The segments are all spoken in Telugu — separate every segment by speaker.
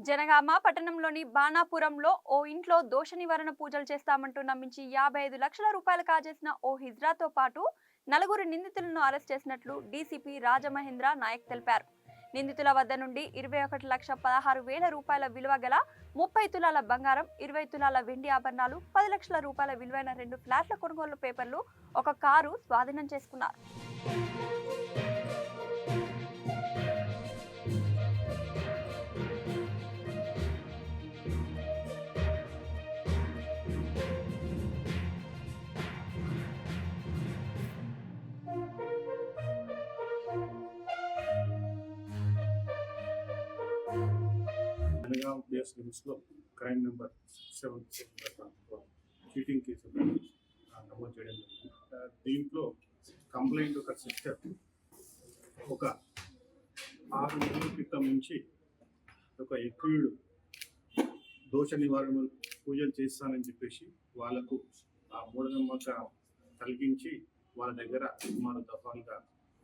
Speaker 1: జనగామ పట్టణంలోని బాణాపురంలో ఓ ఇంట్లో దోష నివారణ పూజలు చేస్తామంటూ నమ్మించి 55 లక్షల రూపాయలు కాజేసిన ఓ హిజ్రాతో పాటు నలుగురు నిందితులను అరెస్ట్ చేసినట్లు డీసీపీ రాజమహేంద్ర నాయక్ తెలిపారు. నిందితుల వద్ద నుండి 21,16,000 రూపాయల విలువ గల 30 తులాల బంగారం, 20 తులాల వెండి ఆభరణాలు, 10 లక్షల రూపాయల విలువైన 2 ఫ్లాట్ల కొనుగోలు పేపర్లు, ఒక కారు స్వాధీనం చేసుకున్నారు.
Speaker 2: జనగామ PS లిమిట్స్లో క్రైమ్ నెంబర్ 7 చీటింగ్ కేసు నమోదు చేయడం జరిగింది. దీంట్లో కంప్లైంట్ ఒక సిస్టర్ ఒక 6 నెలల క్రితం నుంచి ఒక ఎక్కువ దోష నివారణ పూజలు చేస్తానని చెప్పేసి వాళ్ళకు ఆ మూఢనమ్మక కలిగించి వాళ్ళ దగ్గర సుమారు దఫాలుగా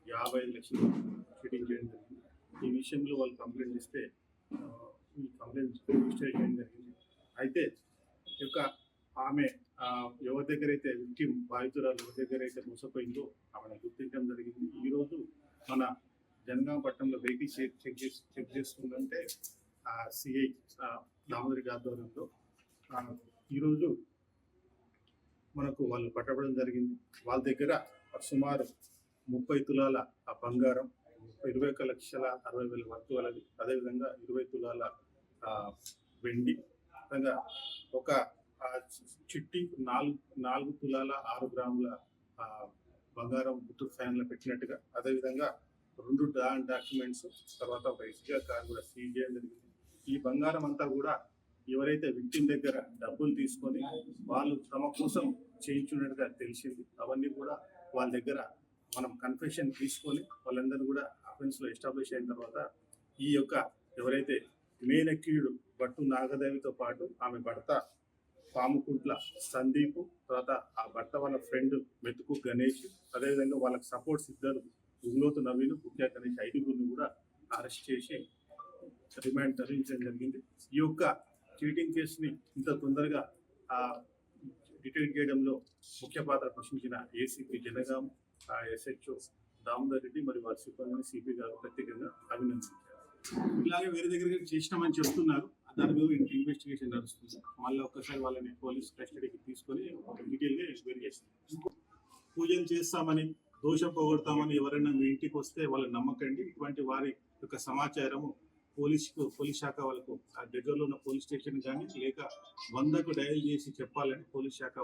Speaker 2: 55 లక్షలు చీటింగ్ చేయడం జరిగింది. ఈ విషయంలో వాళ్ళు కంప్లైంట్ ఇస్తే ఈ కంప్లైంట్ రిజిస్టర్ చేయడం జరిగింది. అయితే యొక్క ఆమె ఎవరి దగ్గర అయితే విక్టిమ్ బాధితురాలు ఎవరి దగ్గర అయితే మోసపోయిందో ఆమెను గుర్తించడం జరిగింది. ఈరోజు మన జనగామ పట్టణంలో వెహికల్ చెక్ చేస్తుందంటే సిఐ దామోదరి ఆధ్వర్యంలో ఈరోజు మనకు వాళ్ళు పట్టబడడం జరిగింది. వాళ్ళ దగ్గర సుమారు 30 తులాల బంగారం, 21,60,000 వర్తు గలది, అదేవిధంగా 20 తులాల వెండి, విధంగా ఒక చిట్టి 4 తులాల 6 గ్రాముల బంగారం ముత్తూట్ ఫ్యాన్లో పెట్టినట్టుగా, అదేవిధంగా 2 డాక్యుమెంట్స్, తర్వాత ఒక ఎస్గా కార్ కూడా సీజ్ చేయడం జరిగింది. ఈ బంగారం అంతా కూడా ఎవరైతే విక్టిమ్ దగ్గర డబ్బులు తీసుకొని వాళ్ళు తమ కోసం చేయించున్నట్టుగా తెలిసింది. అవన్నీ కూడా వాళ్ళ దగ్గర మనం కన్ఫెషన్ తీసుకొని వాళ్ళందరూ కూడా అఫెన్స్లో ఎస్టాబ్లిష్ అయిన తర్వాత ఈ యొక్క ఎవరైతే మెయిన్ అక్యూజ్డ్ బట్టు నాగదేవితో పాటు ఆమె భర్త పాముకుంట్ల సందీప్, తర్వాత ఆ భర్త వాళ్ళ ఫ్రెండ్ మెతుకు గణేష్, అదేవిధంగా వాళ్ళకి సపోర్ట్స్ 2 ఉగ్లోతు నవీన్, కుక్యా గణేష్ 5గురిని కూడా అరెస్ట్ చేసి రిమాండ్ తరలించడం జరిగింది. ఈ యొక్క చీటింగ్ కేసుని ఇంత తొందరగా డిటెక్ట్ చేయడంలో ముఖ్య పాత్ర పోషించిన ఏసీపీ జనగాం, SHO దామోదర్ రెడ్డి మరియు వారి సిబ్బందిని సిపి గారు ప్రత్యేకంగా అభినందించారు. ఇలాగే వేరే దగ్గర చేసినామని చెప్తున్నారు. దాని మీద ఇన్వెస్టిగేషన్ నడుస్తుంది. మళ్ళీ ఒక్కసారి వాళ్ళని పోలీస్ కస్టడీకి తీసుకొని డీటెయిల్గా ఎంక్వైరీ చేస్తారు. పూజలు చేస్తామని, దోషం పోగొడతామని ఎవరైనా మీ ఇంటికి వస్తే వాళ్ళని నమ్మకండి. ఇటువంటి వారి యొక్క సమాచారము పోలీస్ శాఖ వాళ్ళకు ఆ దగ్గరలో ఉన్న పోలీస్ స్టేషన్ కానీ లేక 100కు డయల్ చేసి చెప్పాలని పోలీస్ శాఖ